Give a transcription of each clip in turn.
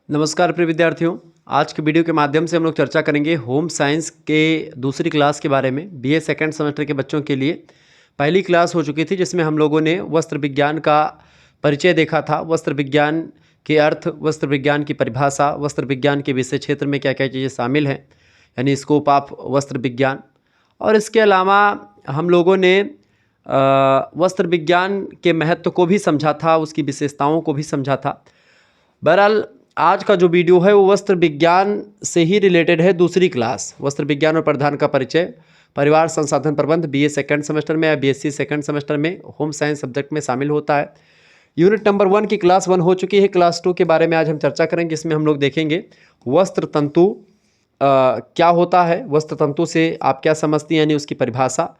नमस्कार प्रिय विद्यार्थियों। आज के वीडियो के माध्यम से हम लोग चर्चा करेंगे होम साइंस के दूसरी क्लास के बारे में। बीए सेकंड सेमेस्टर के बच्चों के लिए पहली क्लास हो चुकी थी जिसमें हम लोगों ने वस्त्र विज्ञान का परिचय देखा था। वस्त्र विज्ञान के अर्थ, वस्त्र विज्ञान की परिभाषा, वस्त्र विज्ञान के विषय क्षेत्र में क्या क्या चीज़ें शामिल हैं, यानी स्कोप ऑफ वस्त्र विज्ञान। और इसके अलावा हम लोगों ने वस्त्र विज्ञान के महत्व को भी समझा था, उसकी विशेषताओं को भी समझा था। बहरहाल आज का जो वीडियो है वो वस्त्र विज्ञान से ही रिलेटेड है। दूसरी क्लास वस्त्र विज्ञान और परिधान का परिचय, परिवार संसाधन प्रबंध, बीए सेकंड सेमेस्टर में या बीएससी सेकंड सेमेस्टर में होम साइंस सब्जेक्ट में शामिल होता है। यूनिट नंबर 1 की क्लास 1 हो चुकी है। क्लास 2 के बारे में आज हम चर्चा करेंगे, जिसमें हम लोग देखेंगे वस्त्र तंतु क्या होता है, वस्त्र तंतु से आप क्या समझती हैं, यानी उसकी परिभाषा,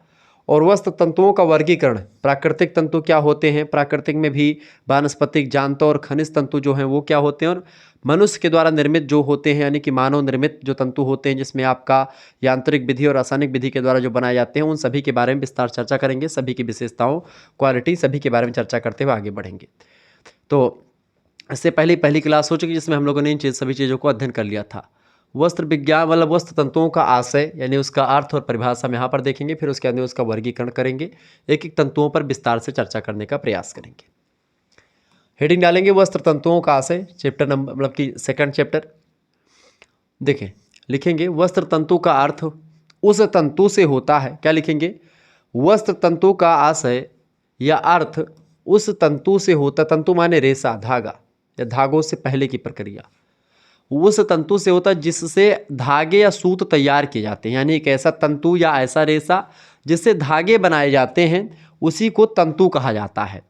और वस्त्र तंतुओं का वर्गीकरण। प्राकृतिक तंतु क्या होते हैं, प्राकृतिक में भी वानस्पतिक, जांतव और खनिज तंतु जो हैं वो क्या होते हैं, और मनुष्य के द्वारा निर्मित जो होते हैं यानी कि मानव निर्मित जो तंतु होते हैं, जिसमें आपका यांत्रिक विधि और रासायनिक विधि के द्वारा जो बनाए जाते हैं, उन सभी के बारे में विस्तार चर्चा करेंगे। सभी की विशेषताओं, क्वालिटी, सभी के बारे में चर्चा करते हुए आगे बढ़ेंगे। तो इससे पहली क्लास हो चुकी जिसमें हम लोगों ने सभी चीज़ों को अध्ययन कर लिया था। वस्त्र विज्ञान मतलब वस्त्र तंतुओं का आशय यानी उसका अर्थ और परिभाषा हम यहाँ पर देखेंगे, फिर उसके अंदर उसका वर्गीकरण करेंगे, एक एक तंतुओं पर विस्तार से चर्चा करने का प्रयास करेंगे। हेडिंग डालेंगे वस्त्र तंतुओं का आशय, चैप्टर नंबर मतलब कि सेकंड चैप्टर। देखें, लिखेंगे वस्त्र तंतु का अर्थ उस तंतु से होता है। क्या लिखेंगे? वस्त्र तंतु का आशय या अर्थ उस तंतु से होता, तंतु माने रेशा, धागा या धागों से पहले की प्रक्रिया, उस तंतु से होता है जिससे धागे या सूत तैयार किए जाते हैं। यानी एक ऐसा तंतु या ऐसा रेशा जिससे धागे बनाए जाते हैं, उसी को तंतु कहा जाता है।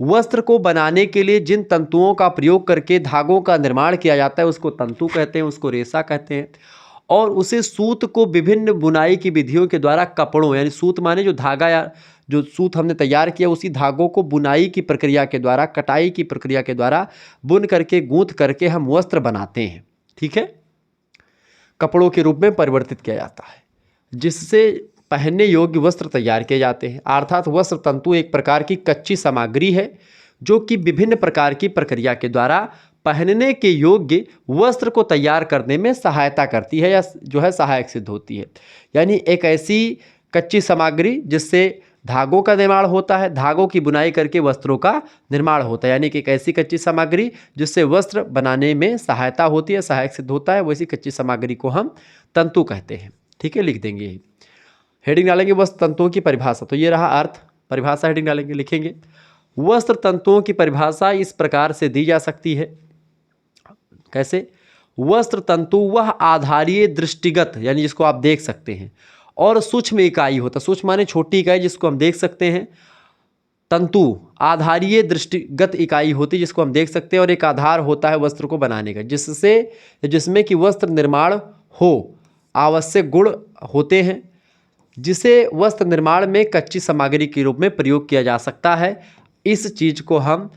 वस्त्र को बनाने के लिए जिन तंतुओं का प्रयोग करके धागों का निर्माण किया जाता है उसको तंतु कहते हैं, उसको रेशा कहते हैं। और उसे सूत को विभिन्न बुनाई की विधियों के द्वारा कपड़ों, यानी सूत माने जो धागा या जो सूत हमने तैयार किया, उसी धागों को बुनाई की प्रक्रिया के द्वारा, कटाई की प्रक्रिया के द्वारा बुन करके, गूंथ करके हम वस्त्र बनाते हैं। ठीक है, कपड़ों के रूप में परिवर्तित किया जाता है, जिससे पहनने योग्य वस्त्र तैयार किए जाते हैं। अर्थात वस्त्र तंतु एक प्रकार की कच्ची सामग्री है जो कि विभिन्न प्रकार की प्रक्रिया के द्वारा पहनने के योग्य वस्त्र को तैयार करने में सहायता करती है या जो है सहायक सिद्ध होती है। यानी एक ऐसी कच्ची सामग्री जिससे धागों का निर्माण होता है, धागों की बुनाई करके वस्त्रों का निर्माण होता है। यानी कि एक ऐसी कच्ची सामग्री जिससे वस्त्र बनाने में सहायता होती है, सहायक सिद्ध होता है, वैसी कच्ची सामग्री को हम तंतु कहते हैं। ठीक है, लिख देंगे यही। हेडिंग डालेंगे वस्त्र तंतुओं की परिभाषा। तो ये रहा अर्थ, परिभाषा हेडिंग डालेंगे, लिखेंगे वस्त्र तंतुओं की परिभाषा इस प्रकार से दी जा सकती है। कैसे? वस्त्र तंतु वह आधारीय दृष्टिगत, यानी जिसको आप देख सकते हैं, और सूक्ष्म इकाई होता, सूक्ष्म माने छोटी इकाई जिसको हम देख सकते हैं। तंतु आधारीय दृष्टिगत इकाई होती है जिसको हम देख सकते हैं, और एक आधार होता है वस्त्र को बनाने का, जिसमें कि वस्त्र निर्माण हो आवश्यक गुण होते हैं, जिसे वस्त्र निर्माण में कच्ची सामग्री के रूप में प्रयोग किया जा सकता है। इस चीज को हम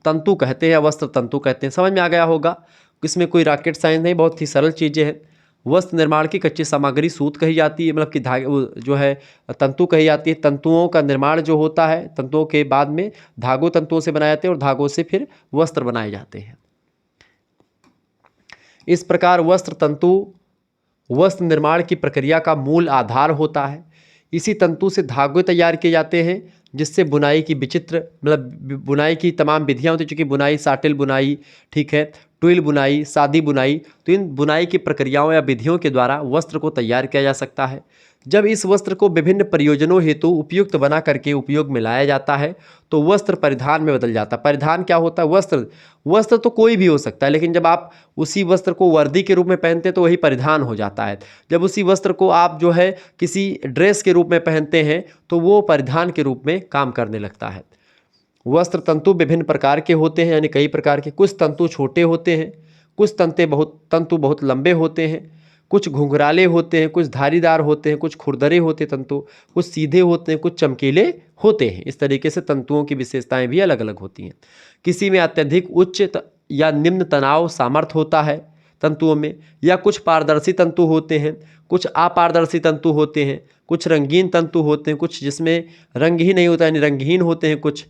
तंतु कहते हैं या वस्त्र तंतु कहते हैं। समझ में आ गया होगा, इसमें कोई रॉकेट साइंस नहीं, बहुत ही सरल चीज़ें हैं। वस्त्र निर्माण की कच्ची सामग्री सूत कही जाती है, मतलब कि धागे जो है तंतु कही जाती है। तंतुओं का निर्माण जो होता है, तंतुओं के बाद में धागों तंतुओं से बनाए जाते हैं और धागों से फिर वस्त्र बनाए जाते हैं। इस प्रकार वस्त्र तंतु वस्त्र निर्माण की प्रक्रिया का मूल आधार होता है। इसी तंतु से धागे तैयार किए जाते हैं, जिससे बुनाई की विचित्र मतलब बुनाई की तमाम विधियाँ होती हैं, चूँकि बुनाई, साटिल बुनाई, ठीक है, ट्विल बुनाई, सादी बुनाई, तो इन बुनाई की प्रक्रियाओं या विधियों के द्वारा वस्त्र को तैयार किया जा सकता है। जब इस वस्त्र को विभिन्न प्रयोजनों हेतु उपयुक्त बना करके उपयोग में लाया जाता है तो वस्त्र परिधान में बदल जाता है। परिधान क्या होता है? वस्त्र तो कोई भी हो सकता है, लेकिन जब आप उसी वस्त्र को वर्दी के रूप में पहनते हैं तो वही परिधान हो जाता है। जब उसी वस्त्र को आप जो है किसी ड्रेस के रूप में पहनते हैं तो वो परिधान के रूप में काम करने लगता है। वस्त्र तंतु विभिन्न प्रकार के होते हैं, यानी कई प्रकार के। कुछ तंतु छोटे होते हैं, कुछ तंतु बहुत लंबे होते हैं, कुछ घुंघराले होते हैं, कुछ धारीदार होते हैं, कुछ खुरदरे होते हैं तंतु, कुछ सीधे होते हैं, कुछ चमकीले होते हैं। इस तरीके से तंतुओं की विशेषताएं भी अलग अलग होती हैं। किसी में अत्यधिक उच्च या निम्न तनाव सामर्थ्य होता है तंतुओं में, या कुछ पारदर्शी तंतु होते हैं, कुछ अपारदर्शी तंतु होते हैं, कुछ रंगीन तंतु होते हैं, कुछ जिसमें रंग ही नहीं होता यानी रंगहीन होते हैं, कुछ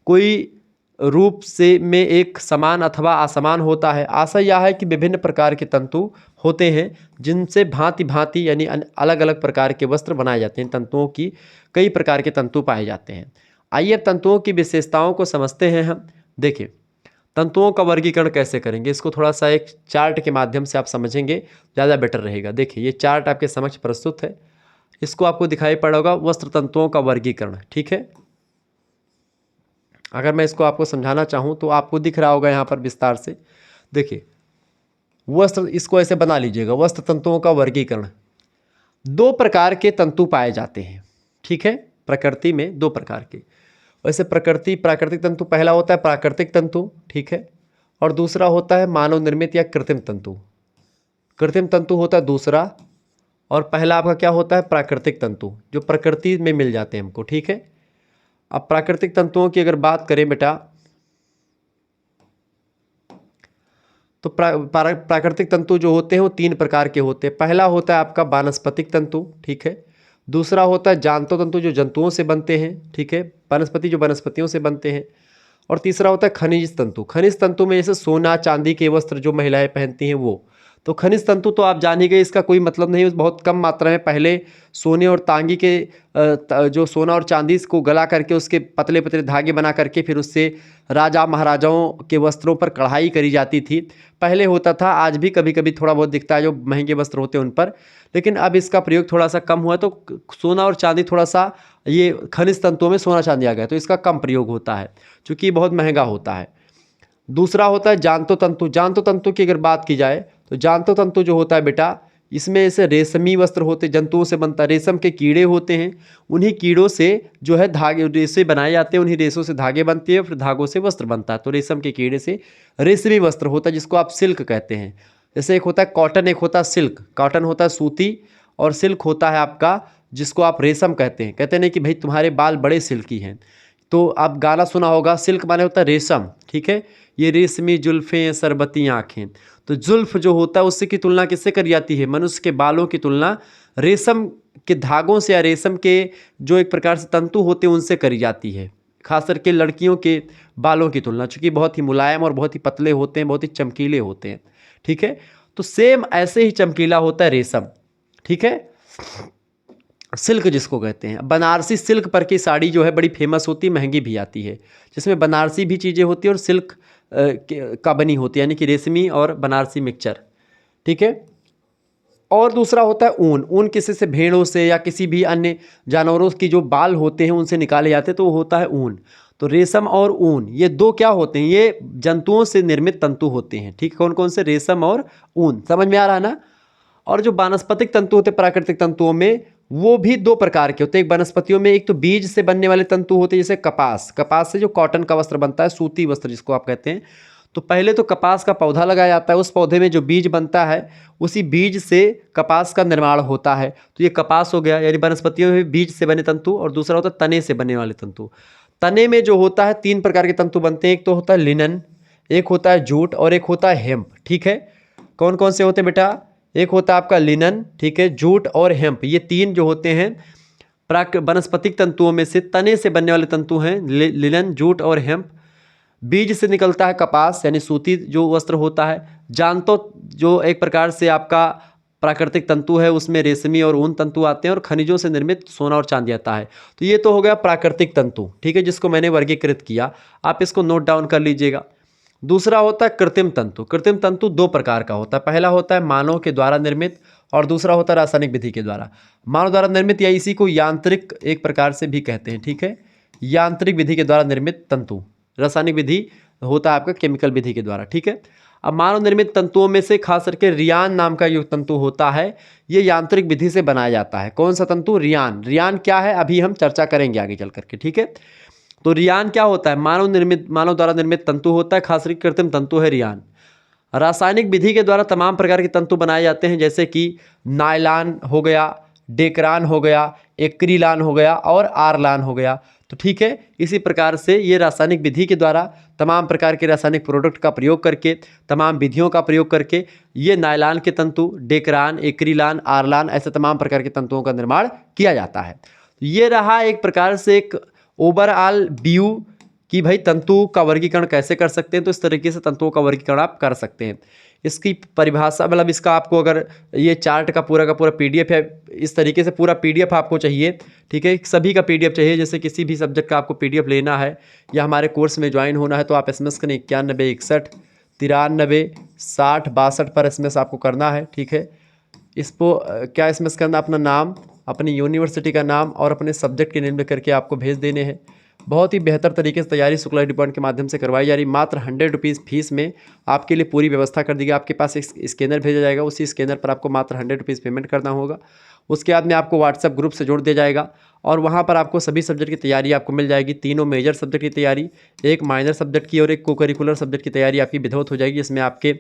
कोई रूप से में एक समान अथवा असमान होता है। आशय यह है कि विभिन्न प्रकार के तंतु होते हैं जिनसे भांति भांति यानी अलग अलग प्रकार के वस्त्र बनाए जाते हैं। तंतुओं की कई प्रकार के तंतु पाए जाते हैं। आइए अब तंतुओं की विशेषताओं को समझते हैं हम। देखिए तंतुओं का वर्गीकरण कैसे करेंगे, इसको थोड़ा सा एक चार्ट के माध्यम से आप समझेंगे ज़्यादा बेटर रहेगा। देखिए ये चार्ट आपके समक्ष प्रस्तुत है, इसको आपको दिखाई पड़ा होगा वस्त्र तंतुओं का वर्गीकरण, ठीक है। अगर मैं इसको आपको समझाना चाहूँ तो आपको दिख रहा होगा यहाँ पर विस्तार से। देखिए वस्त्र, इसको ऐसे बना लीजिएगा, वस्त्र तंतुओं का वर्गीकरण। दो प्रकार के तंतु पाए जाते हैं, ठीक है, प्रकृति में दो प्रकार के। वैसे प्राकृतिक तंतु पहला होता है प्राकृतिक तंतु, ठीक है, और दूसरा होता है मानव निर्मित या कृत्रिम तंतु। कृत्रिम तंतु होता है दूसरा, और पहला आपका क्या होता है प्राकृतिक तंतु, जो प्रकृति में मिल जाते हैं हमको, ठीक है। अब प्राकृतिक तंतुओं की अगर बात करें बेटा, तो प्राकृतिक तंतु जो होते हैं वो तीन प्रकार के होते हैं। पहला होता है आपका वानस्पतिक तंतु, ठीक है। दूसरा होता है जांतु तंतु जो जंतुओं से बनते हैं, ठीक है, वनस्पति जो वनस्पतियों से बनते हैं। और तीसरा होता है खनिज तंतु। खनिज तंतु में जैसे सोना चांदी के वस्त्र जो महिलाएं पहनती हैं वो। तो खनिज तंतु तो आप जान ही गए, इसका कोई मतलब नहीं, बहुत कम मात्रा में पहले सोने और तांगी के जो सोना और चांदी को गला करके उसके पतले पतले धागे बना करके फिर उससे राजा महाराजाओं के वस्त्रों पर कढ़ाई करी जाती थी। पहले होता था, आज भी कभी कभी थोड़ा बहुत दिखता है जो महंगे वस्त्र होते हैं उन पर, लेकिन अब इसका प्रयोग थोड़ा सा कम हुआ। तो सोना और चांदी थोड़ा सा, ये खनिज तंतुओं में सोना चांदी आ गया तो इसका कम प्रयोग होता है क्योंकि बहुत महंगा होता है। दूसरा होता है जांतु तंतु। जांतु तंतु की अगर बात की जाए तो जांतु तंतु जो होता है बेटा, इसमें ऐसे रेशमी वस्त्र होते, जंतुओं से बनता, रेशम के कीड़े होते हैं, उन्हीं कीड़ों से जो है धागे रेशे बनाए जाते हैं, उन्हीं रेशों से धागे बनते हैं, फिर धागों से वस्त्र बनता है। तो रेशम के कीड़े से रेशमी वस्त्र होता है जिसको आप सिल्क कहते हैं। जैसे एक होता है कॉटन, एक होता है सिल्क। कॉटन होता है सूती और सिल्क होता है आपका जिसको आप रेशम कहते हैं। कहते नहीं कि भाई तुम्हारे बाल बड़े सिल्की हैं, तो आप गाना सुना होगा, सिल्क माने होता है रेशम, ठीक है। ये रेशमी जुल्फ़ें शरबती आँखें, तो जुल्फ जो होता है उससे की तुलना किससे करी जाती है, मनुष्य के बालों की तुलना रेशम के धागों से या रेशम के जो एक प्रकार से तंतु होते हैं उनसे करी जाती है। खास करके लड़कियों के बालों की तुलना, चूँकि बहुत ही मुलायम और बहुत ही पतले होते हैं, बहुत ही चमकीले होते हैं, ठीक है। तो सेम ऐसे ही चमकीला होता है रेशम, ठीक है, सिल्क जिसको कहते हैं। बनारसी सिल्क पर की साड़ी जो है बड़ी फेमस होती है, महंगी भी आती है, जिसमें बनारसी भी चीज़ें होती है और सिल्क का बनी होती है, यानी कि रेशमी और बनारसी मिक्सचर, ठीक है। और दूसरा होता है ऊन। ऊन किसी से भेड़ों से या किसी भी अन्य जानवरों की जो बाल होते हैं उनसे निकाले जाते हैं, तो वो होता है ऊन। तो रेशम और ऊन ये दो क्या होते हैं, ये जंतुओं से निर्मित तंतु होते हैं, ठीक है। कौन कौन से, रेशम और ऊन, समझ में आ रहा है ना। और जो वानस्पतिक तंतु होते हैं प्राकृतिक तंतुओं में, वो भी दो प्रकार के होते हैं। एक वनस्पतियों में एक तो बीज से बनने वाले तंतु होते हैं, जैसे कपास। कपास से जो कॉटन का वस्त्र बनता है, सूती वस्त्र जिसको आप कहते हैं। तो पहले तो कपास का पौधा लगाया जाता है, उस पौधे में जो बीज बनता है उसी बीज से कपास का निर्माण होता है। तो ये कपास हो गया, यानी वनस्पतियों में बीज से बने तंतु। और दूसरा होता है तने से बनने वाले तंतु। तने में जो होता है तीन प्रकार के तंतु बनते हैं, एक तो होता है लिनन, एक होता है जूट और एक होता है हेम्प, ठीक है। कौन कौन से होते हैं बेटा, एक होता है आपका लिनन, ठीक है, जूट और हेम्प। ये तीन जो होते हैं वनस्पतिक तंतुओं में से तने से बनने वाले तंतु हैं, लिनन, जूट और हेम्प। बीज से निकलता है कपास, यानी सूती जो वस्त्र होता है। जांतो जो एक प्रकार से आपका प्राकृतिक तंतु है, उसमें रेशमी और ऊन तंतु आते हैं, और खनिजों से निर्मित सोना और चांदी आता है। तो ये तो हो गया प्राकृतिक तंतु, ठीक है, जिसको मैंने वर्गीकृत किया, आप इसको नोट डाउन कर लीजिएगा। दूसरा होता है कृत्रिम तंतु। कृत्रिम तंतु दो प्रकार का होता है, पहला होता है मानव के द्वारा निर्मित और दूसरा होता है रासायनिक विधि के द्वारा। मानव द्वारा निर्मित या इसी को यांत्रिक एक प्रकार से भी कहते हैं, ठीक है, यांत्रिक विधि के द्वारा निर्मित तंतु। रासायनिक विधि होता है आपका केमिकल विधि के द्वारा, ठीक है। अब मानव निर्मित तंतुओं में से खास करके रियान नाम का जो तंतु होता है, ये यांत्रिक विधि से बनाया जाता है। कौन सा तंतु, रियान। रियान क्या है अभी हम चर्चा करेंगे आगे चल करके, ठीक है। तो रियान क्या होता है, मानव द्वारा निर्मित तंतु होता है, खास करके कृत्रिम तंतु है रियान। रासायनिक विधि के द्वारा तमाम प्रकार के तंतु बनाए जाते हैं, जैसे कि नायलॉन हो गया, डेक्रान हो गया, एक्रिलान हो गया और आरलान हो गया। तो ठीक है, इसी प्रकार से ये रासायनिक विधि के द्वारा तमाम प्रकार के रासायनिक प्रोडक्ट का प्रयोग करके, तमाम विधियों का प्रयोग करके ये नायलॉन के तंतु, डेक्रान, एक्रिलान, आरलान, ऐसे तमाम प्रकार के तंतुओं का निर्माण किया जाता है। ये रहा एक प्रकार से एक ओवरऑल व्यू कि भाई तंतु का वर्गीकरण कैसे कर सकते हैं, तो इस तरीके से तंतुओं का वर्गीकरण आप कर सकते हैं। इसकी परिभाषा मतलब इसका आपको अगर ये चार्ट का पूरा पीडीएफ है, इस तरीके से पूरा पीडीएफ आपको चाहिए, ठीक है, सभी का पीडीएफ चाहिए। जैसे किसी भी सब्जेक्ट का आपको पीडीएफ लेना है या हमारे कोर्स में ज्वाइन होना है तो आप SMS करें 9161936062 पर SMS आपको करना है, ठीक है। इसको क्या SMS करना, अपना नाम, अपनी यूनिवर्सिटी का नाम और अपने सब्जेक्ट के नेम करके आपको भेज देने हैं। बहुत ही बेहतर तरीके से तैयारी शुक्ला डिपार्टमेंट के माध्यम से करवाई जा रही। मात्र 100 रुपीज़ फीस में आपके लिए पूरी व्यवस्था कर दी गई। आपके पास एक स्कैनर भेजा जाएगा, उसी स्कैनर पर आपको मात्र 100 रुपीज़ पेमेंट करना होगा। उसके बाद में आपको व्हाट्सएप ग्रुप से जोड़ दिया जाएगा और वहाँ पर आपको सभी सब्जेक्ट की तैयारी आपको मिल जाएगी। तीनों मेजर सब्जेक्ट की तैयारी, एक माइनर सब्जेक्ट की और एक को करिकुलर सब्जेक्ट की तैयारी आपकी विधिवत हो जाएगी। इसमें आपके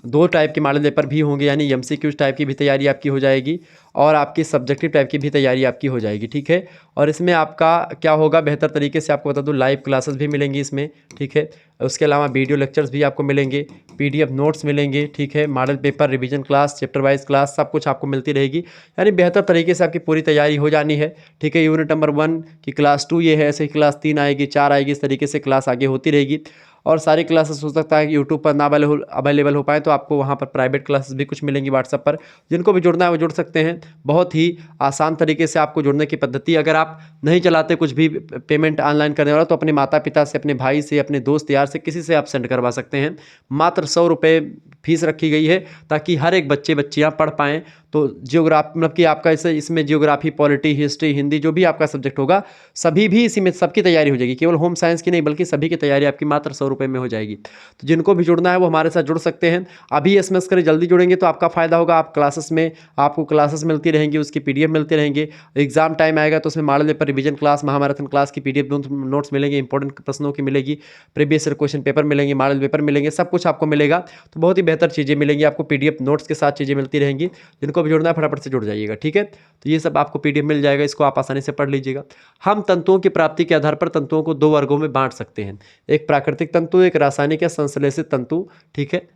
2 टाइप के मॉडल पेपर भी होंगे, यानी MCQ टाइप की भी तैयारी आपकी हो जाएगी और आपकी सब्जेक्टिव टाइप की भी तैयारी आपकी हो जाएगी, ठीक है। और इसमें आपका क्या होगा, बेहतर तरीके से आपको बता दूं, लाइव क्लासेस भी मिलेंगी इसमें, ठीक है। उसके अलावा वीडियो लेक्चर्स भी आपको मिलेंगे, PDF नोट्स मिलेंगे, ठीक है। Model paper, revision class, chapter wise class, सब कुछ आपको मिलती रहेगी। यानी बेहतर तरीके से आपकी पूरी तैयारी हो जानी है, ठीक है। यूनिट नंबर 1 की क्लास 2 ये है, ऐसे ही क्लास 3 आएगी, 4 आएगी, इस तरीके से क्लास आगे होती रहेगी। और सारी क्लासेस हो सकता है कि यूट्यूब पर ना अवेलेबल हो पाए तो आपको वहाँ पर प्राइवेट क्लासेस भी कुछ मिलेंगी व्हाट्सएप पर। जिनको भी जुड़ना है वो जुड़ सकते हैं। बहुत ही आसान तरीके से आपको जुड़ने की पद्धति, अगर आप नहीं चलाते कुछ भी पेमेंट ऑनलाइन करने वाला, तो अपने माता पिता से, अपने भाई से, अपने दोस्त यार से, किसी से आप सेंड करवा सकते हैं। मात्र 100 रुपये फीस रखी गई है ताकि हर एक बच्चियाँ पढ़ पाएँ। तो जियोग्राफी मतलब कि आपका इसमें जियोग्राफी, पॉलिटी, हिस्ट्री, हिंदी, जो भी आपका सब्जेक्ट होगा सभी भी इसी में सबकी तैयारी हो जाएगी। केवल होम साइंस की नहीं बल्कि सभी की तैयारी आपकी मात्र 100 रुपये में हो जाएगी। तो जिनको भी जुड़ना है वो हमारे साथ जुड़ सकते हैं। अभी SMS करें, जल्दी जुड़ेंगे तो आपका फ़ायदा होगा। आप क्लासेस में आपको क्लासेस मिलती रहेंगी, उसकी PDF मिलते रहेंगे। एग्जाम टाइम आएगा तो उसमें मॉडल पेपर, रिवीजन क्लास, महामैराथन क्लास की PDF नोट्स मिलेंगे, इंपॉर्टेंट प्रश्नों की मिलेगी, प्रीवियस क्वेश्चन पेपर मिलेंगे, मॉडल पेपर मिलेंगे, सब कुछ आपको मिलेगा। तो बहुत ही बेहतर चीज़ें मिलेंगी आपको, PDF नोट्स के साथ चीज़ें मिलती रहेंगी। जिनको भी जुड़ना है फटाफट से जुड़ जाइएगा, ठीक है। तो ये सब आपको PDF मिल जाएगा, इसको आप आसानी से पढ़ लीजिएगा। हम तंतुओं की प्राप्ति के आधार पर तंतुओं को 2 वर्गों में बांट सकते हैं, एक प्राकृतिक तंतु, एक रासायनिक या संश्लेषित तंतु, ठीक है,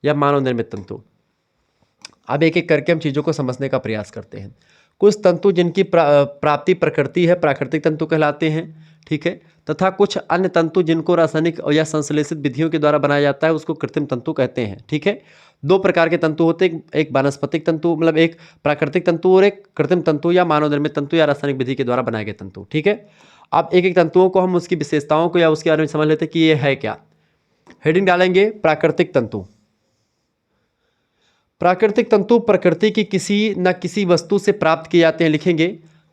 या मानव निर्मित तंतु। अब एक एक करके हम चीज़ों को समझने का प्रयास करते हैं। कुछ तंतु जिनकी प्राप्ति प्रकृति है प्राकृतिक तंतु कहलाते हैं, ठीक है, तथा कुछ अन्य तंतु जिनको रासायनिक या संश्लेषित विधियों के द्वारा बनाया जाता है उसको कृत्रिम तंतु कहते हैं, ठीक है। 2 प्रकार के तंतु होते हैं, एक वानस्पतिक तंतु मतलब एक प्राकृतिक तंतु और एक कृत्रिम तंतु या मानव निर्मित तंतु या रासायनिक विधि के द्वारा बनाए गए तंतु, ठीक है। अब एक एक तंतुओं को हम उसकी विशेषताओं को या उसके बारे में समझ लेते हैं कि ये है क्या। हेडिंग डालेंगे प्राकृतिक तंतु। प्राकृतिक तंतु प्रकृति की किसी न किसी वस्तु से प्राप्त किए जाते हैं। लिखेंगे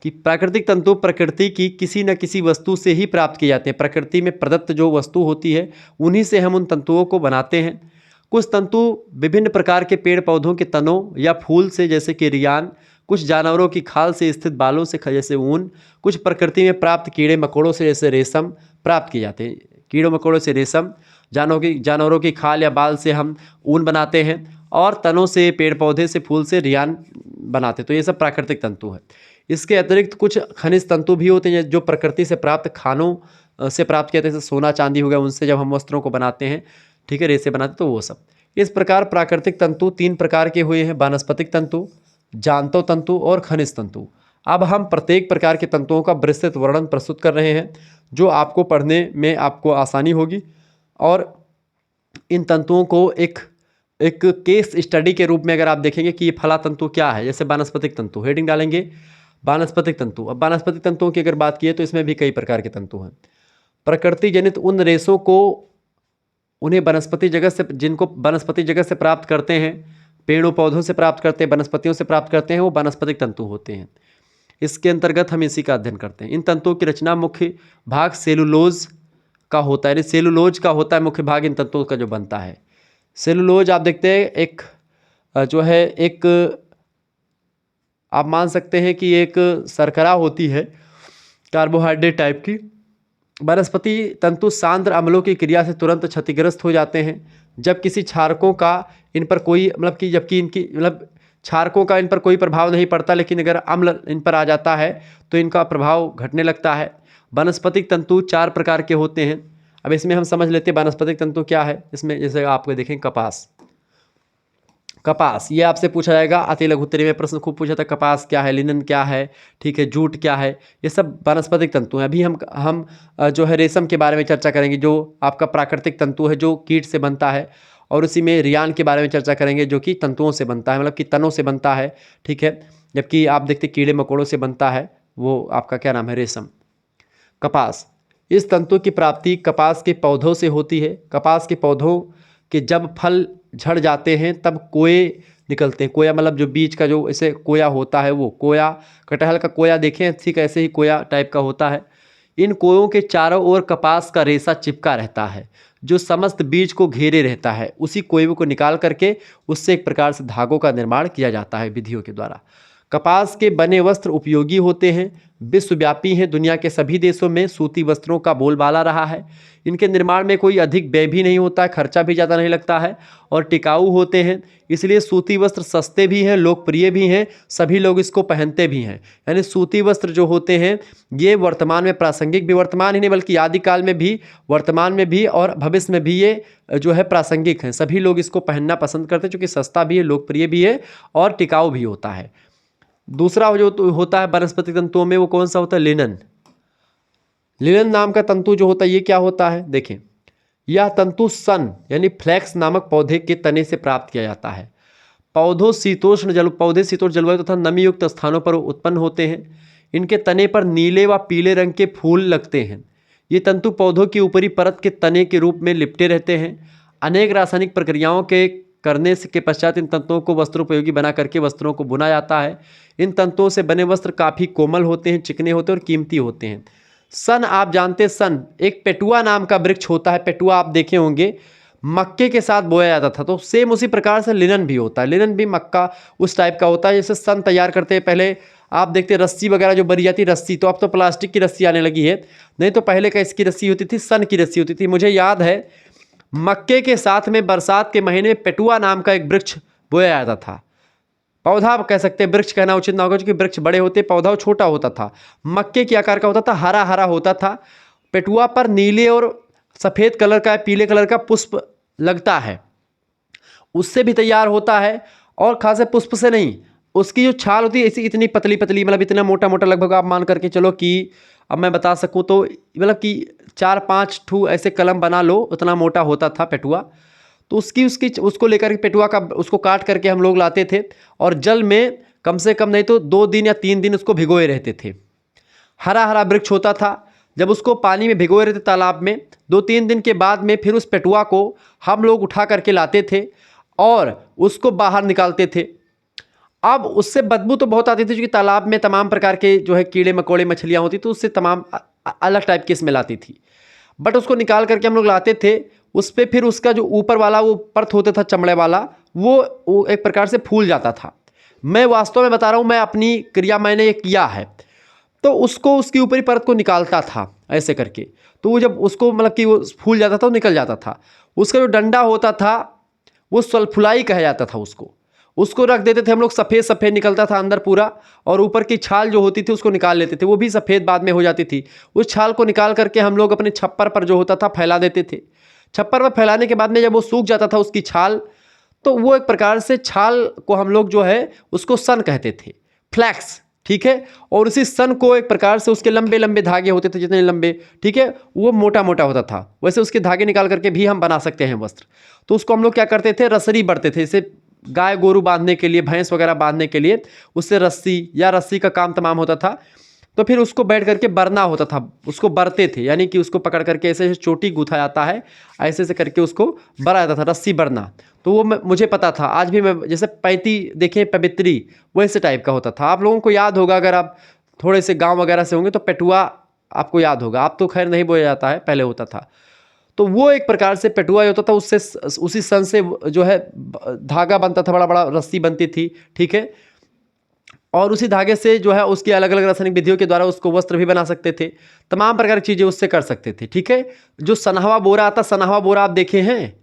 कि प्राकृतिक तंतु प्रकृति की किसी न किसी वस्तु से ही प्राप्त किए जाते हैं। प्रकृति में प्रदत्त जो वस्तु होती है उन्हीं से हम उन तंतुओं को बनाते हैं। कुछ तंतु विभिन्न प्रकार के पेड़ पौधों के तनों या फूल से, जैसे कि रियान, कुछ जानवरों की खाल से स्थित बालों से जैसे ऊन, कुछ प्रकृति में प्राप्त कीड़े मकोड़ों से जैसे रेशम प्राप्त किए जाते हैं। कीड़ों मकोड़ों से रेशम, जानवरों की खाल या बाल से हम ऊन बनाते हैं और तनों से, पेड़ पौधे से, फूल से रियान बनाते हैं। तो ये सब प्राकृतिक तंतु है। इसके अतिरिक्त कुछ खनिज तंतु भी होते हैं जो प्रकृति से प्राप्त खानों से प्राप्त किए जाते हैं, जैसे सोना चांदी हो गया, उनसे जब हम वस्त्रों को बनाते हैं, ठीक है, रेसे बनाते, तो वो सब। इस प्रकार प्राकृतिक तंतु 3 प्रकार के हुए हैं, वानस्पतिक तंतु, जांतव तंतु और खनिज तंतु। अब हम प्रत्येक प्रकार के तंतुओं का विस्तृत वर्णन प्रस्तुत कर रहे हैं जो आपको पढ़ने में आपको आसानी होगी और इन तंतुओं को एक केस स्टडी के रूप में अगर आप देखेंगे कि ये फला तंतु क्या है, जैसे वानस्पतिक तंतु, हेडिंग डालेंगे वानस्पतिक तंतु। अब वानस्पतिक तंतुओं की अगर बात की तो इसमें भी कई प्रकार के तंतु हैं। प्रकृति जनित उन रेशों को उन्हें वनस्पति जगत से, जिनको वनस्पति जगत से प्राप्त करते हैं, पेड़ों पौधों से प्राप्त करते हैं, वनस्पतियों से प्राप्त करते हैं, वो वानस्पतिक तंतु होते हैं। इसके अंतर्गत हम इसी का अध्ययन करते हैं। इन तंतुओं की रचना मुख्य भाग सेलुलोज का होता है, सेलुलोज का होता है मुख्य भाग इन तंतुओं का जो बनता है। सेलुलोज आप देखते हैं एक जो है एक आप मान सकते हैं कि एक शर्करा होती है कार्बोहाइड्रेट टाइप की। वनस्पति तंतु सांद्र अम्लों की क्रिया से तुरंत क्षतिग्रस्त हो जाते हैं जब किसी क्षारकों का इन पर कोई मतलब कि जबकि इनकी मतलब क्षारकों का इन पर कोई प्रभाव नहीं पड़ता, लेकिन अगर अम्ल इन पर आ जाता है तो इनका प्रभाव घटने लगता है। वनस्पतिक तंतु 4 प्रकार के होते हैं। अब इसमें हम समझ लेते हैं वनस्पतिक तंतु क्या है। इसमें जैसे आप देखें कपास, ये आपसे पूछा जाएगा अति लघु उत्तरीय में, प्रश्न खूब पूछा था कपास क्या है, लिनन क्या है, ठीक है, जूट क्या है, ये सब वानस्पतिक तंतु हैं। अभी हम जो है रेशम के बारे में चर्चा करेंगे, जो आपका प्राकृतिक तंतु है जो कीट से बनता है, और उसी में रियान के बारे में चर्चा करेंगे जो कि तंतुओं से बनता है, मतलब कि तनों से बनता है, ठीक है। जबकि आप देखते कीड़े मकोड़ों से बनता है, वो आपका क्या नाम है, रेशम। कपास, इस तंतु की प्राप्ति कपास के पौधों से होती है। कपास के पौधों के जब फल झड़ जाते हैं तब कोए निकलते हैं। कोया मतलब जो बीज का जो ऐसे कोया होता है, वो कोया, कटहल का कोया देखें, ठीक ऐसे ही कोया टाइप का होता है। इन कोयों के चारों ओर कपास का रेशा चिपका रहता है जो समस्त बीज को घेरे रहता है। उसी कोये को निकाल करके उससे एक प्रकार से धागों का निर्माण किया जाता है विधियों के द्वारा। कपास के बने वस्त्र उपयोगी होते हैं, विश्वव्यापी हैं। दुनिया के सभी देशों में सूती वस्त्रों का बोलबाला रहा है। इनके निर्माण में कोई अधिक व्यय भी नहीं होता है, खर्चा भी ज़्यादा नहीं लगता है, और टिकाऊ होते हैं। इसलिए सूती वस्त्र सस्ते भी हैं, लोकप्रिय भी हैं, सभी लोग इसको पहनते भी हैं। यानी सूती वस्त्र जो होते हैं ये वर्तमान में प्रासंगिक भी, वर्तमान ही नहीं बल्कि आदिकाल में भी, वर्तमान में भी और भविष्य में भी ये जो है प्रासंगिक हैं। सभी लोग इसको पहनना पसंद करते हैं, चूँकि सस्ता भी है, लोकप्रिय भी है और टिकाऊ भी होता है। दूसरा जो होता है वनस्पति तंतुओं में, वो कौन सा होता है, लिनन। लिनन नाम का तंतु जो होता है ये क्या होता है, देखें, यह तंतु सन यानी फ्लैक्स नामक पौधे के तने से प्राप्त किया जाता है। पौधे शीतोष्ण जलवायु तथा नमी युक्त स्थानों पर उत्पन्न होते हैं। इनके तने पर नीले व पीले रंग के फूल लगते हैं। ये तंतु पौधों की ऊपरी परत के तने के रूप में लिपटे रहते हैं। अनेक रासायनिक प्रक्रियाओं के करने के पश्चात इन तंतुओं को वस्त्रोपयोगी बना करके वस्त्रों को बुना जाता है। इन तंतुओं से बने वस्त्र काफ़ी कोमल होते हैं, चिकने होते हैं और कीमती होते हैं। सन, आप जानते हैं सन एक पेटुआ नाम का वृक्ष होता है। पेटुआ आप देखे होंगे, मक्के के साथ बोया जाता था। तो सेम उसी प्रकार से लिनन भी होता है। लिनन भी मक्का उस टाइप का होता है। जैसे सन तैयार करते हैं, पहले आप देखते रस्सी वगैरह जो बनी जाती रस्सी, तो अब तो प्लास्टिक की रस्सी आने लगी है, नहीं तो पहले किसकी रस्सी होती थी, सन की रस्सी होती थी। मुझे याद है मक्के के साथ में बरसात के महीने पेटुआ नाम का एक वृक्ष बोया जाता था। पौधा आप कह सकते हैं, वृक्ष कहना उचित ना होगा क्योंकि वृक्ष बड़े होते, पौधा छोटा होता था। मक्के के आकार का होता था, हरा हरा होता था। पेटुआ पर नीले और सफ़ेद कलर का, पीले कलर का पुष्प लगता है, उससे भी तैयार होता है। और खासे पुष्प से नहीं, उसकी जो छाल होती है ऐसी इतनी पतली पतली, मतलब इतना मोटा मोटा, लगभग आप मान करके चलो कि अब मैं बता सकूं तो मतलब कि 4-5 ठू ऐसे कलम बना लो, उतना मोटा होता था पेटुआ। तो उसको लेकर के पेटुआ का उसको काट करके हम लोग लाते थे और जल में कम से कम नहीं तो 2 दिन या 3 दिन उसको भिगोए रहते थे। हरा हरा वृक्ष होता था। जब उसको पानी में भिगोए रहते तालाब में, 2-3 दिन के बाद में फिर उस पेटुआ को हम लोग उठा करके लाते थे और उसको बाहर निकालते थे। अब उससे बदबू तो बहुत आती थी क्योंकि तालाब में तमाम प्रकार के जो है कीड़े मकोड़े मछलियाँ होती, तो उससे तमाम अलग टाइप की स्मेल आती थी। बट उसको निकाल करके हम लोग लाते थे, उस पर फिर उसका जो ऊपर वाला वो परत होता था चमड़े वाला, वो एक प्रकार से फूल जाता था। मैं वास्तव में बता रहा हूँ, मैं अपनी क्रिया मैंने ये किया है। तो उसको उसकी ऊपरी परत को निकालता था ऐसे करके, तो वो जब उसको मतलब कि वो फूल जाता था, वो निकल जाता था। उसका जो डंडा होता था वो सल्फुलाई कहा जाता था। उसको रख देते थे हम लोग, सफ़ेद सफ़ेद निकलता था अंदर पूरा, और ऊपर की छाल जो होती थी उसको निकाल लेते थे, वो भी सफ़ेद बाद में हो जाती थी। उस छाल को निकाल करके हम लोग अपने छप्पर पर जो होता था फैला देते थे। छप्पर पर फैलाने के बाद में जब वो सूख जाता था उसकी छाल, तो वो एक प्रकार से छाल को हम लोग जो है उसको सन कहते थे, फ्लैक्स, ठीक है। और उसी सन को एक प्रकार से उसके लंबे लंबे धागे होते थे, जितने लंबे, ठीक है, वो मोटा मोटा होता था। वैसे उसके धागे निकाल करके भी हम बना सकते हैं वस्त्र। तो उसको हम लोग क्या करते थे, रसरी बरते थे, इसे गाय गोरू बांधने के लिए, भैंस वगैरह बांधने के लिए उससे रस्सी का काम तमाम होता था। तो फिर उसको बैठ करके बरना होता था, उसको बरते थे, यानी कि उसको पकड़ करके ऐसे चोटी गूथा जाता है, ऐसे से करके उसको बरा जाता था, रस्सी बरना। तो वो मुझे पता था, आज भी मैं, जैसे पैती देखें पवित्री, वैसे टाइप का होता था। आप लोगों को याद होगा, अगर आप थोड़े से गाँव वगैरह से होंगे तो पेटुआ आपको याद होगा। आप तो खैर नहीं बोया जाता है, पहले होता था। तो वो एक प्रकार से पेटुआ होता था, उससे उसी सन से जो है धागा बनता था, बड़ा बड़ा रस्सी बनती थी, ठीक है। और उसी धागे से जो है उसकी अलग अलग रासायनिक विधियों के द्वारा उसको वस्त्र भी बना सकते थे, तमाम प्रकार की चीज़ें उससे कर सकते थे, ठीक है। जो सनहवा बोरा आता, सनहवा बोरा आप देखे हैं,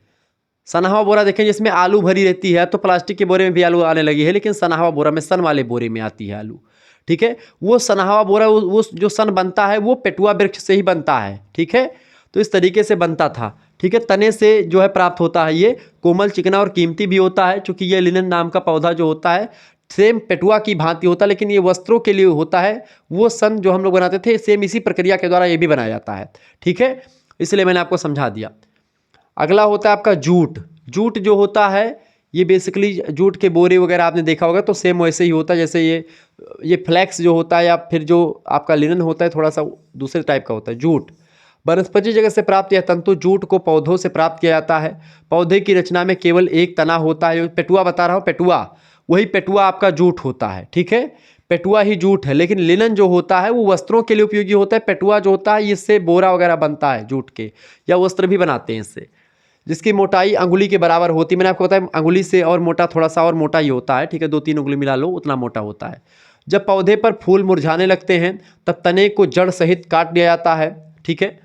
सनहवा बोरा देखें जिसमें आलू भरी रहती है। तो प्लास्टिक के बोरे में भी आलू आने लगी है, लेकिन सनहवा बोरा में, सन वाले बोरे में आती है आलू, ठीक है। वो सनहवा बोरा, वो जो सन बनता है वो पेटुआ वृक्ष से ही बनता है, ठीक है। तो इस तरीके से बनता था। ठीक है। तने से जो है प्राप्त होता है, ये कोमल, चिकना और कीमती भी होता है। चूंकि ये लिनन नाम का पौधा जो होता है सेम पेटुआ की भांति होता है, लेकिन ये वस्त्रों के लिए होता है। वो सन जो हम लोग बनाते थे सेम इसी प्रक्रिया के द्वारा ये भी बनाया जाता है। ठीक है, इसलिए मैंने आपको समझा दिया। अगला होता है आपका जूट। जूट जो होता है ये बेसिकली जूट के बोरे वगैरह आपने देखा होगा, तो सेम वैसे ही होता है जैसे ये फ्लैक्स जो होता है, या फिर जो आपका लिनन होता है थोड़ा सा दूसरे टाइप का होता है। जूट वनस्पति जगत से प्राप्त यह तंतु जूट को पौधों से प्राप्त किया जाता है। पौधे की रचना में केवल एक तना होता है। पेटुआ बता रहा हूँ, पेटुआ, वही पेटुआ आपका जूट होता है। ठीक है, पेटुआ ही जूट है। लेकिन लिनन जो होता है वो वस्त्रों के लिए उपयोगी होता है। पेटुआ जो होता है इससे बोरा वगैरह बनता है जूट के, या वस्त्र भी बनाते हैं इससे, जिसकी मोटाई अंगुली के बराबर होती है। मैंने आपको बताया अंगुली से और मोटा, थोड़ा सा और मोटा ही होता है। ठीक है, 2-3 उंगली मिला लो उतना मोटा होता है। जब पौधे पर फूल मुरझाने लगते हैं तब तने को जड़ सहित काट दिया जाता है। ठीक है,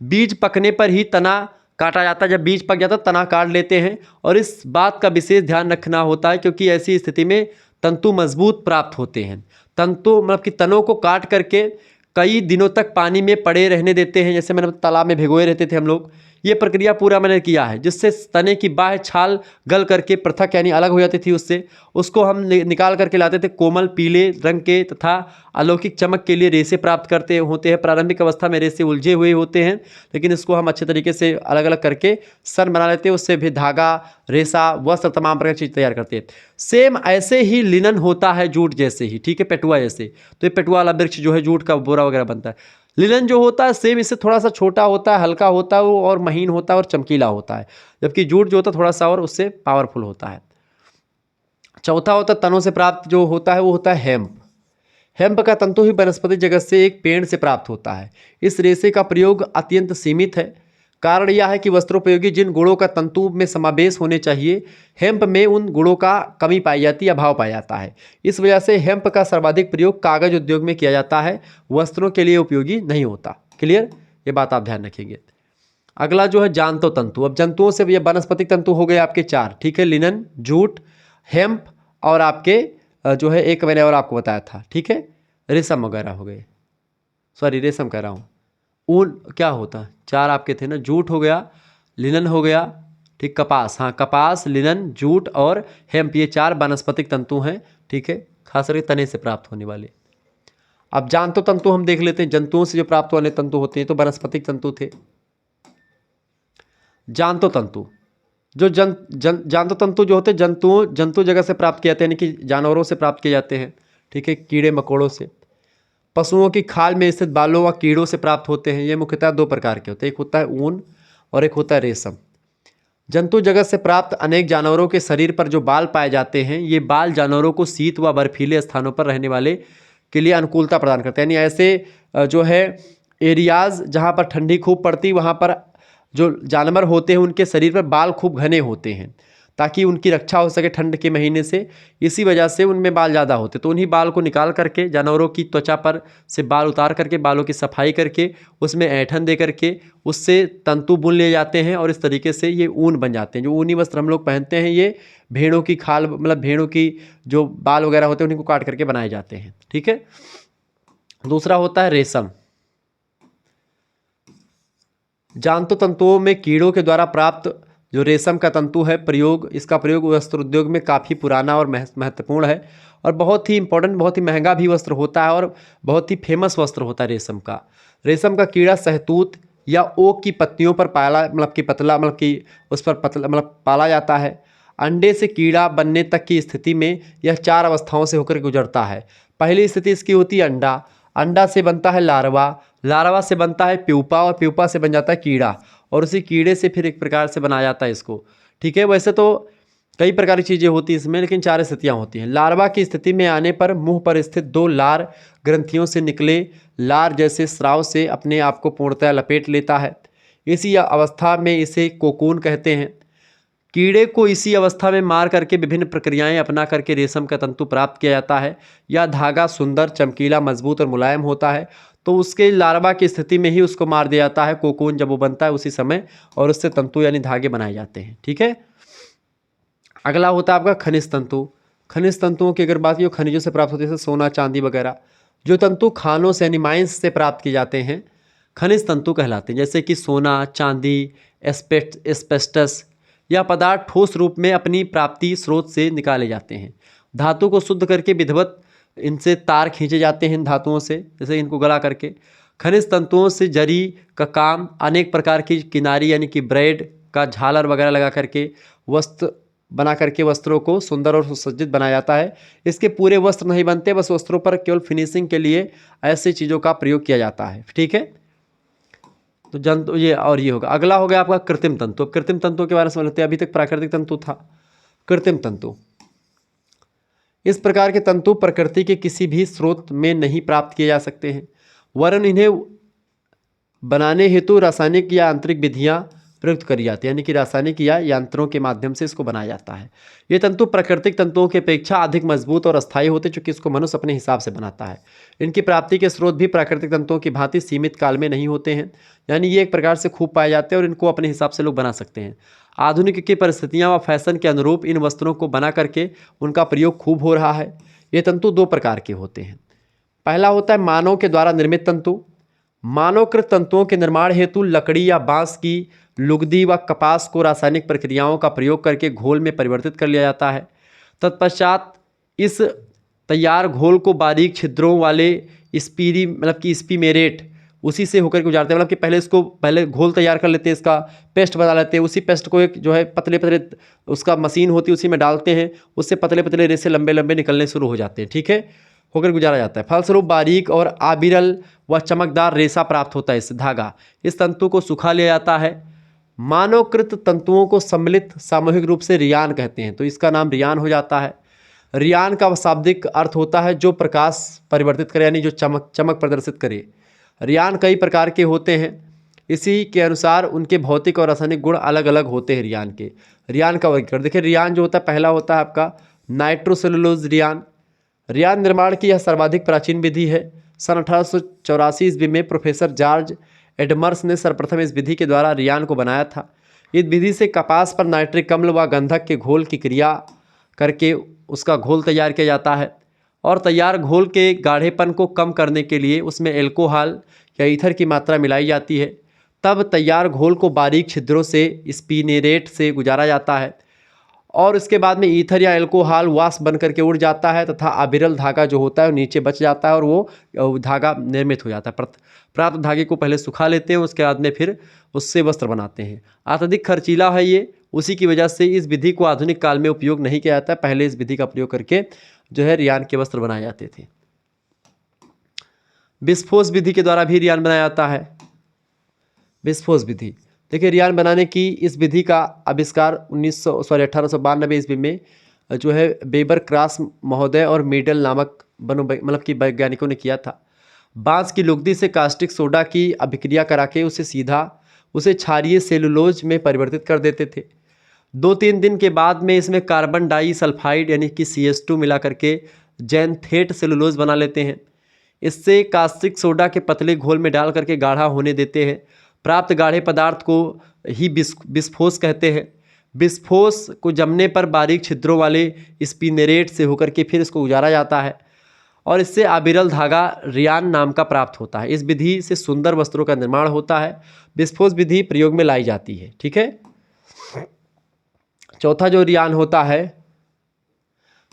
बीज पकने पर ही तना काटा जाता है। जब बीज पक जाता है तना काट लेते हैं, और इस बात का विशेष ध्यान रखना होता है क्योंकि ऐसी स्थिति में तंतु मजबूत प्राप्त होते हैं। तंतु मतलब कि तनों को काट करके कई दिनों तक पानी में पड़े रहने देते हैं, जैसे मैंने तालाब में भिगोए रहते थे हम लोग। ये प्रक्रिया पूरा मैंने किया है, जिससे तने की बाह्य छाल गल करके पृथक यानी अलग हो जाती थी। उससे उसको हम निकाल करके लाते थे। कोमल पीले रंग के तथा अलौकिक चमक के लिए रेशे प्राप्त करते होते हैं। प्रारंभिक अवस्था में रेशे उलझे हुए होते हैं, लेकिन इसको हम अच्छे तरीके से अलग अलग करके सन बना लेते हैं। उससे भी धागा, रेशा, वस्त्र, तमाम प्रकार की चीज़ तैयार करते हैं। सेम ऐसे ही लिनन होता है जूट जैसे ही। ठीक है, पेटुआ जैसे। तो ये पेटुआ वाला वृक्ष जो है जूट का बोरा वगैरह बनता है। लिनन जो होता है सेम इससे थोड़ा सा छोटा होता है, हल्का होता है वो, और महीन होता है और चमकीला होता है। जबकि जूट जो होता है थोड़ा सा और उससे पावरफुल होता है। चौथा होता है तनों से प्राप्त जो होता है वो होता है हेम्प। हेम्प का तंतु ही वनस्पति जगत से एक पेड़ से प्राप्त होता है। इस रेशे का प्रयोग अत्यंत सीमित है। कारण यह है कि वस्त्रोपयोगी जिन गुणों का तंतु में समावेश होने चाहिए, हेम्प में उन गुणों का कमी पाई जाती है, अभाव पाया जाता है। इस वजह से हेम्प का सर्वाधिक प्रयोग कागज उद्योग में किया जाता है, वस्त्रों के लिए उपयोगी नहीं होता। क्लियर, ये बात आप ध्यान रखेंगे। अगला जो है जांतो तंतु। अब जंतुओं से ये वनस्पतिक तंतु हो गए आपके 4। ठीक है, लिनन, जूट, हेम्प और आपके जो है एक मैंने और आपको बताया था। ठीक है, रेशम वगैरह हो गए, सॉरी रेशम कह रहा हूँ, ऊन क्या होता है, 4 आपके थे ना। जूट हो गया, लिनन हो गया, ठीक, कपास, हाँ कपास, लिनन, जूट और हेम्प, ये 4 वानस्पतिक तंतु हैं। ठीक है, खास करके तने से प्राप्त होने वाले। अब जांतो तंतु हम देख लेते हैं। जंतुओं से जो प्राप्त होने तंतु होते हैं तो वानस्पतिक तंतु थे। जांतो तंतु जो जांतो तंतु जो होते हैं जंतु जगत से प्राप्त किए जाते हैं, यानी कि जानवरों से प्राप्त किए जाते हैं। ठीक है, कीड़े मकोड़ों से। पशुओं की खाल में स्थित बालों व कीड़ों से प्राप्त होते हैं। ये मुख्यतः 2 प्रकार के होते हैं, एक होता है ऊन और एक होता है रेशम। जंतु जगत से प्राप्त अनेक जानवरों के शरीर पर जो बाल पाए जाते हैं, ये बाल जानवरों को शीत व बर्फीले स्थानों पर रहने वाले के लिए अनुकूलता प्रदान करते हैं। यानी ऐसे जो है एरियाज जहाँ पर ठंडी खूब पड़ती, वहाँ पर जो जानवर होते हैं उनके शरीर पर बाल खूब घने होते हैं, ताकि उनकी रक्षा हो सके ठंड के महीने से। इसी वजह से उनमें बाल ज़्यादा होते, तो उन्हीं बाल को निकाल करके जानवरों की त्वचा पर से बाल उतार करके बालों की सफाई करके उसमें ऐंठन दे करके उससे तंतु बुन लिए जाते हैं, और इस तरीके से ये ऊन बन जाते हैं। जो ऊनी वस्त्र हम लोग पहनते हैं ये भेड़ों की खाल, मतलब भेड़ों की जो बाल वगैरह होते हैं उन्हीं को काट करके बनाए जाते हैं। ठीक है, दूसरा होता है रेशम। जांतु तंतुओं में कीड़ों के द्वारा प्राप्त जो रेशम का तंतु है, इसका प्रयोग वस्त्र उद्योग में काफ़ी पुराना और महत्वपूर्ण है, और बहुत ही इंपॉर्टेंट, बहुत ही महंगा भी वस्त्र होता है, और बहुत ही फेमस वस्त्र होता है रेशम का। रेशम का कीड़ा सहतूत या ओक की पत्तियों पर पाला, मतलब कि पतला, मतलब कि उस पर पतला, मतलब पाला जाता है। अंडे से कीड़ा बनने तक की स्थिति में यह 4 अवस्थाओं से होकर गुजरता है। पहली स्थिति इसकी होती है अंडा। अंडा से बनता है लार्वा, लार्वा से बनता है प्यूपा, और प्यूपा से बन जाता है कीड़ा, और उसी कीड़े से फिर एक प्रकार से बनाया जाता है इसको। ठीक है, वैसे तो कई प्रकार की चीज़ें होती हैं इसमें, लेकिन 4 स्थितियाँ होती हैं। लार्वा की स्थिति में आने पर मुंह पर स्थित 2 लार ग्रंथियों से निकले लार जैसे स्राव से अपने आप को पूर्णतः लपेट लेता है। इसी अवस्था में इसे कोकून कहते हैं। कीड़े को इसी अवस्था में मार करके विभिन्न प्रक्रियाएं अपना करके रेशम का तंतु प्राप्त किया जाता है। यह धागा सुंदर, चमकीला, मजबूत और मुलायम होता है, तो उसके लार्वा की स्थिति में ही उसको मार दिया जाता है। कोकून जब वो बनता है उसी समय, और उससे तंतु यानी धागे बनाए जाते हैं। ठीक है, अगला होता है आपका खनिज तंतु। खनिज तंतुओं की अगर बात की, खनिजों से प्राप्त होते हैं जैसे सोना, चांदी वगैरह। जो तंतु खानों से यानी माइंस से प्राप्त किए जाते हैं। खनिज तंतु कहलाते हैं, जैसे कि सोना, चांदी, एस्बेस्टस। यह पदार्थ ठोस रूप में अपनी प्राप्ति स्रोत से निकाले जाते हैं। धातु को शुद्ध करके विधिवत इनसे तार खींचे जाते हैं इन धातुओं से, जैसे इनको गला करके। खनिज तंतुओं से जरी का काम, अनेक प्रकार की किनारी यानी कि ब्रेड का झालर वगैरह लगा करके वस्त्र बना करके वस्त्रों को सुंदर और सुसज्जित बनाया जाता है। इसके पूरे वस्त्र नहीं बनते, बस वस्त्रों पर केवल फिनिशिंग के लिए ऐसी चीज़ों का प्रयोग किया जाता है। ठीक है, तो जंतु ये और ये होगा। अगला हो गया आपका कृत्रिम तंतु। कृत्रिम तंतु के बारे में समझ लेते हैं। अभी तक प्राकृतिक तंतु था, कृत्रिम तंतु। इस प्रकार के तंतु प्रकृति के किसी भी स्रोत में नहीं प्राप्त किए जा सकते हैं, वरन इन्हें बनाने हेतु रासायनिक या यांत्रिक विधियां प्रयुक्त करी जाती है, यानी कि रासायनिक या यंत्रों के माध्यम से इसको बनाया जाता है। ये तंतु प्राकृतिक तंतुओं की अपेक्षा अधिक मजबूत और अस्थायी होते, चूंकि इसको मनुष्य अपने हिसाब से बनाता है। इनकी प्राप्ति के स्रोत भी प्राकृतिक तंतुओं की भांति सीमित काल में नहीं होते हैं, यानी ये एक प्रकार से खूब पाए जाते हैं और इनको अपने हिसाब से लोग बना सकते हैं। आधुनिक की परिस्थितियाँ व फैशन के अनुरूप इन वस्त्रों को बना करके उनका प्रयोग खूब हो रहा है। ये तंतु दो प्रकार के होते हैं। पहला होता है मानव के द्वारा निर्मित तंतु। मानवकृत तंतुओं के निर्माण हेतु लकड़ी या बांस की लुगदी व कपास को रासायनिक प्रक्रियाओं का प्रयोग करके घोल में परिवर्तित कर लिया जाता है। तत्पश्चात इस तैयार घोल को बारीक छिद्रों वाले स्पीरी मतलब कि स्पीमेरेट उसी से होकर के गुजारते हैं। मतलब कि पहले घोल तैयार कर लेते हैं, इसका पेस्ट बना लेते हैं। उसी पेस्ट को एक जो है पतले पतले उसका मशीन होती है उसी में डालते हैं, उससे पतले पतले रेसे लंबे लंबे निकलने शुरू हो जाते हैं। ठीक है, होकर गुजारा जाता है। फलस्वरूप बारीक और आबिरल व चमकदार रेशा प्राप्त होता है। इस धागा इस तंतु को सुखा लिया जाता है। मानवकृत तंतुओं को सम्मिलित सामूहिक रूप से रियान कहते हैं, तो इसका नाम रियान हो जाता है। रियान का शाब्दिक अर्थ होता है जो प्रकाश परिवर्तित करे, यानी जो चमक प्रदर्शित करे। रियान कई प्रकार के होते हैं, इसी के अनुसार उनके भौतिक और रासायनिक गुण अलग अलग होते हैं। रियान का वर्गीकरण देखिए। रियान जो होता है, पहला होता है आपका नाइट्रोसेलुलोज रियान। रियान निर्माण की यह सर्वाधिक प्राचीन विधि है। सन 1884 ईस्वी में प्रोफेसर जॉर्ज एडमर्स ने सर्वप्रथम इस विधि के द्वारा रियान को बनाया था। इस विधि से कपास पर नाइट्रिक अम्ल व गंधक के घोल की क्रिया करके उसका घोल तैयार किया जाता है, और तैयार घोल के गाढ़ेपन को कम करने के लिए उसमें एल्कोहल या ईथर की मात्रा मिलाई जाती है। तब तैयार घोल को बारीक छिद्रों से स्पिनेरेट से गुजारा जाता है और इसके बाद में ईथर या एल्कोहल वाष्प बन करके उड़ जाता है तथा अविरल धागा जो होता है वो नीचे बच जाता है और वो धागा निर्मित हो जाता है। प्राप्त धागे को पहले सुखा लेते हैं, उसके बाद में फिर उससे वस्त्र बनाते हैं। अत्यधिक खर्चीला है ये, उसी की वजह से इस विधि को आधुनिक काल में उपयोग नहीं किया जाता है। पहले इस विधि का प्रयोग करके जो है रियान के वस्त्र बनाए जाते थे। बिस्फोस विधि के द्वारा भी रियान बनाया जाता है। बिस्फोस विधि देखिए, रियान बनाने की इस विधि का आविष्कार 1892 ईस्वी में जो है बेबर क्रॉस महोदय और मीडल नामक मतलब कि वैज्ञानिकों ने किया था। बांस की लुगदी से कास्टिक सोडा की अभिक्रिया करा के उसे क्षारीय सेलुलोज में परिवर्तित कर देते थे। 2-3 दिन के बाद में इसमें कार्बन डाई सल्फाइड यानी कि CH2 मिला करके जैनथेट सेलुलोज बना लेते हैं। इससे कास्टिक सोडा के पतले घोल में डाल करके गाढ़ा होने देते हैं। प्राप्त गाढ़े पदार्थ को ही बिस्फोस कहते हैं। बिस्फोस को जमने पर बारीक छिद्रों वाले स्पिनेरेट से होकर के फिर इसको गुजारा जाता है और इससे अविरल धागा रियान नाम का प्राप्त होता है। इस विधि से सुंदर वस्त्रों का निर्माण होता है। बिस्फोस विधि प्रयोग में लाई जाती है। ठीक है, चौथा जो रियान होता है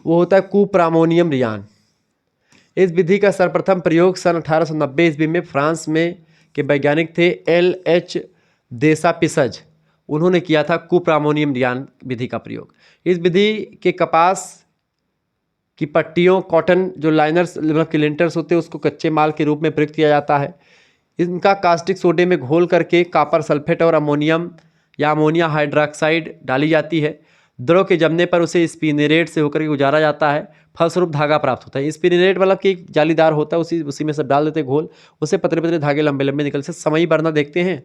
वो होता है कुप्रामोनियम रियान। इस विधि का सर्वप्रथम प्रयोग सन 1890 ईस्वी में फ्रांस में के वैज्ञानिक थे LH देसापिसज, उन्होंने किया था कुप्रामोनियम रियान विधि का प्रयोग। इस विधि के कपास की पट्टियों, कॉटन जो लाइनर्स मतलब कि लिंटर्स होते हैं उसको कच्चे माल के रूप में प्रयुक्त किया जाता है। इनका कास्टिक सोडे में घोल करके कॉपर सल्फेट और अमोनियम या अमोनिया हाइड्रोक्साइड डाली जाती है। द्रव के जमने पर उसे स्पिनेरेट से होकर के गुजारा जाता है। फलस्वरूप धागा प्राप्त होता है। स्पिनेरेट मतलब कि जालीदार होता है, उसी में सब डाल देते हैं घोल, उससे पतले पतले धागे लंबे लंबे निकलते हैं। समई बरना देखते हैं,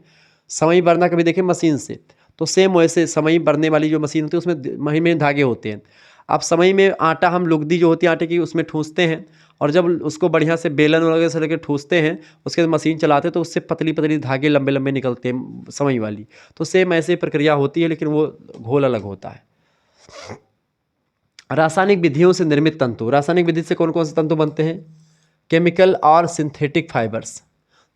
समई बरना कभी देखें मशीन से, तो सेम वैसे समई बरने वाली जो मशीन होती है उसमें महीने धागे होते हैं। अब समई में आटा हम लुगदी जो होती है आटे की उसमें ठूंसते हैं और जब उसको बढ़िया से बेलन वगैरह से लेकर ठूंसते हैं उसके बाद मशीन चलाते हैं तो उससे पतली पतली धागे लंबे लंबे निकलते हैं समई वाली। तो सेम ऐसे प्रक्रिया होती है लेकिन वो घोल अलग होता है। रासायनिक विधियों से निर्मित तंतु। रासायनिक विधि से कौन कौन से तंतु बनते हैं? केमिकल और सिंथेटिक फाइबर्स।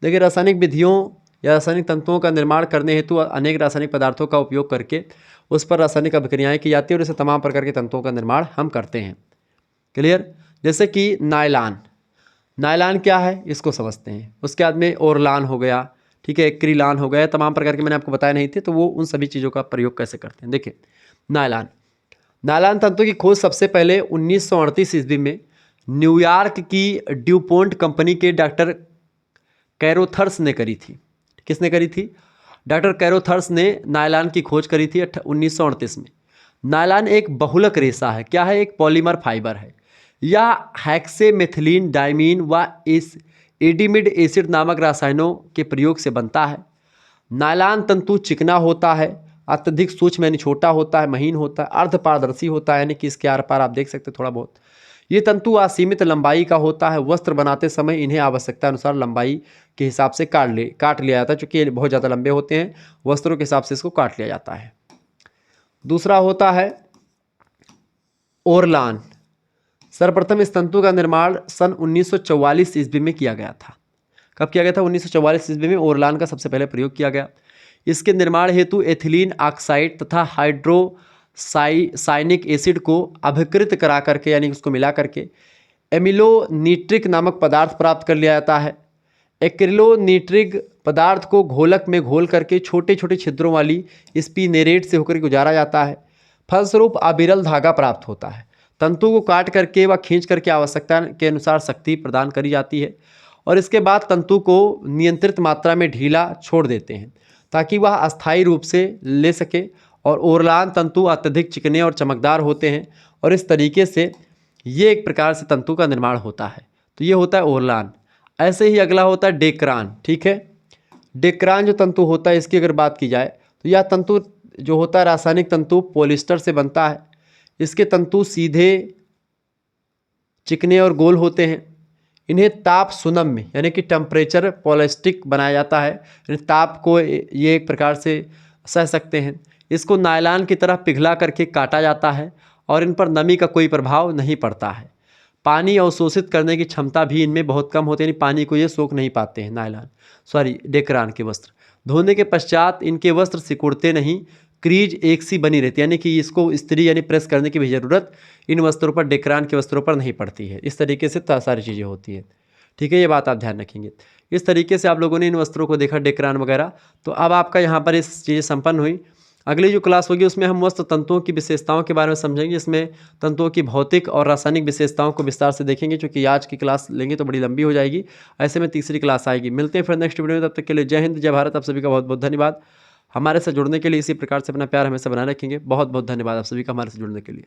देखिए, रासायनिक विधियों या रासायनिक तंतुओं का निर्माण करने हेतु अनेक रासायनिक पदार्थों का उपयोग करके उस पर रासायनिक अभिक्रियाएं की जाती है और इससे तमाम प्रकार के तंतुओं का निर्माण हम करते हैं। क्लियर। जैसे कि नायलॉन। नायलॉन क्या है इसको समझते हैं। उसके बाद में ओरलान हो गया, ठीक है, एक्रिलान हो गया, तमाम प्रकार के मैंने आपको बताया नहीं थे, तो वो उन सभी चीज़ों का प्रयोग कैसे करते हैं। देखिए, नायलॉन नायलॉन तंतु की खोज सबसे पहले 1938 ईस्वी में न्यूयॉर्क की ड्यूपोंट कंपनी के डॉक्टर कैरोथर्स ने करी थी। किसने करी थी? डॉक्टर कैरोथर्स ने नायलॉन की खोज करी थी 1938 में। नायलॉन एक बहुलक रेशा है। क्या है? एक पॉलीमर फाइबर है। यह हेक्सेमेथिलीन डाइमीन व इस एडिमिड एसिड नामक रसायनों के प्रयोग से बनता है। नायलॉन तंतु चिकना होता है, अत्यधिक सूक्ष्म यानी छोटा होता है, महीन होता है, अर्धपारदर्शी होता है, यानी कि इसके आर पार आप देख सकते हैं थोड़ा बहुत। ये तंतु असीमित लंबाई का होता है। वस्त्र बनाते समय इन्हें आवश्यकता अनुसार लंबाई के हिसाब से काट लिया जाता है। चूँकि ये बहुत ज़्यादा लंबे होते हैं, वस्त्रों के हिसाब से इसको काट लिया जाता है। दूसरा होता है ओरलान। सर्वप्रथम इस तंतु का निर्माण सन 1944 ईस्वी में किया गया था। कब किया गया था? 1944 ईस्वी में ओरलान का सबसे पहले प्रयोग किया गया। इसके निर्माण हेतु एथिलीन ऑक्साइड तथा हाइड्रोसाइनिक एसिड को अभिकृत करा करके, यानी उसको मिला करके एमिलोनिट्रिक नामक पदार्थ प्राप्त कर लिया जाता है। एक्रिलोनिट्रिक पदार्थ को घोलक में घोल करके छोटे छोटे छिद्रों वाली स्पिनेरेट से होकर गुजारा जाता है। फलस्वरूप अविरल धागा प्राप्त होता है। तंतु को काट करके व खींच करके आवश्यकता के अनुसार शक्ति प्रदान करी जाती है और इसके बाद तंतु को नियंत्रित मात्रा में ढीला छोड़ देते हैं ताकि वह अस्थायी रूप से ले सके। और ओरलान तंतु अत्यधिक चिकने और चमकदार होते हैं और इस तरीके से ये एक प्रकार से तंतु का निर्माण होता है। तो ये होता है ओरलान। ऐसे ही अगला होता है डेक्रान। ठीक है, डेक्रान जो तंतु होता है, इसकी अगर बात की जाए तो यह तंतु जो होता है रासायनिक तंतु पॉलिस्टर से बनता है। इसके तंतु सीधे, चिकने और गोल होते हैं। इन्हें ताप सुनम्य यानी कि टेम्परेचर पॉलिस्टिक बनाया जाता है, यानी ताप को ये एक प्रकार से सह सकते हैं। इसको नायलॉन की तरह पिघला करके काटा जाता है और इन पर नमी का कोई प्रभाव नहीं पड़ता है। पानी अवशोषित करने की क्षमता भी इनमें बहुत कम होती है, यानी पानी को ये सोख नहीं पाते हैं डेक्रान के वस्त्र। धोने के पश्चात इनके वस्त्र सिकुड़ते नहीं, क्रीज एक सी बनी रहती है, यानी कि इसको इस्त्री यानी प्रेस करने की भी ज़रूरत इन वस्त्रों पर, डेक्रान के वस्त्रों पर नहीं पड़ती है। इस तरीके से सारी चीज़ें होती हैं। ठीक है, ये बात आप ध्यान रखेंगे। इस तरीके से आप लोगों ने इन वस्त्रों को देखा, डेक्रान वगैरह। तो अब आपका यहाँ पर इस चीज़ें संपन्न हुई। अगली जो क्लास होगी उसमें हम वस्त्र तंतुओं की विशेषताओं के बारे में समझेंगे। इसमें तंतुओं की भौतिक और रासायनिक विशेषताओं को विस्तार से देखेंगे। क्योंकि आज की क्लास लेंगे तो बड़ी लंबी हो जाएगी, ऐसे में तीसरी क्लास आएगी। मिलते हैं फिर नेक्स्ट वीडियो में, तब तक के लिए जय हिंद, जय भारत। आप सभी का बहुत बहुत धन्यवाद। हमारे साथ जुड़ने के लिए, इसी प्रकार से अपना प्यार हमेशा बनाए रखेंगे। बहुत बहुत धन्यवाद आप सभी का हमारे साथ जुड़ने के लिए।